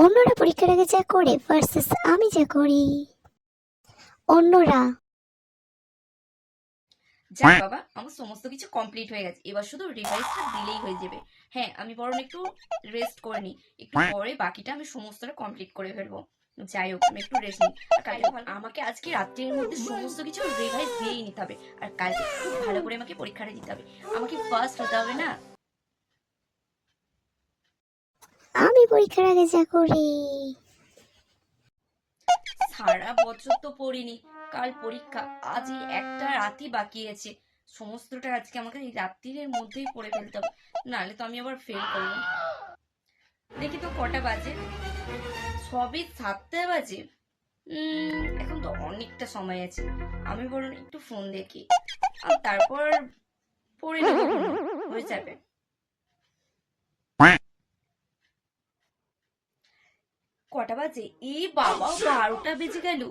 অন্যরা পরীক্ষার আগে যা করে ভার্সেস আমি যা করি। অন্যরা যাক বাবা, আমার সমস্ত কিছু কমপ্লিট হয়ে গেছে, এবার শুধু রিভাইসটা দিলেই হয়ে যাবে। হ্যাঁ, আমি বরং একটু রেস্ট করে নিই, একটু পরে বাকিটা আমি সমস্তটা কমপ্লিট করে ফেলবো। যাই হোক, আমি একটু রেস্ট নিই। আর কালকে আমাকে আজকে রাত্রির মধ্যে সমস্ত কিছু রিভাইস দিয়েই নিতে হবে, আর কালকে খুব ভালো করে আমাকে পরীক্ষাটা দিতে হবে। আমাকে ফার্স্ট হতে হবে না? আমি পরীক্ষার আগে যা করি। সারা বছর তো পড়িনি, কাল পরীক্ষা, আজ এই একটা রাতই বাকি আছে। সমস্তটা আজকে আমাকে এই রাত্রির মধ্যেই পড়ে ফেলতে হবে, নাহলে তো আমি আবার ফেল করবো। দেখি তো কটা বাজে, সবই 7টা বাজে। এখন তো অনেকটা সময় আছে, আমি বরং একটু ফোন দেখি, আর তারপর পড়ে নেবো, হয়ে যাবে। কটা বাজে? এই বাবা, 12টা বেজে গেল।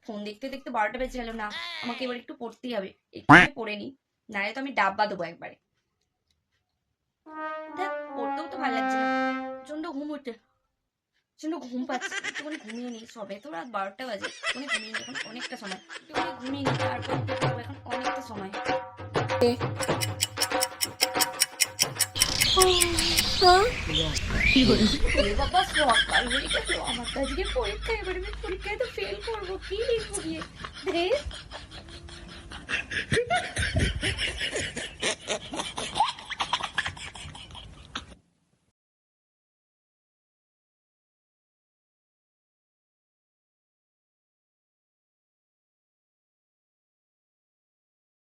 ফোন দেখতে দেখতে 12টা বেজে গেল। না, আমাকে এবার একটু পড়তেই হবে, একটু পড়ে নি, নাহলে তো আমি ডাব্বা দেবো একবারে। দেখ, পড়তেও তো ভালো লাগছে না, প্রচন্ড ঘুম উঠতে, প্রচন্ড ঘুম পাচ্ছে। একটুখানি ঘুমিয়ে নি, সবে তো রাত 12টা বাজে, একটুখানি ঘুমিয়ে নি, এখন অনেকটা সময়, একটুখানি ঘুমিয়ে নি, তারপর উঠে পড়বো, এখন অনেকটা সময়। এ বাবা, সকাল হয়ে গেল, আমার তো আজকে পরীক্ষা, এবার আমি পরীক্ষায় তো ফেল করবো, কি লিখবো গিয়ে?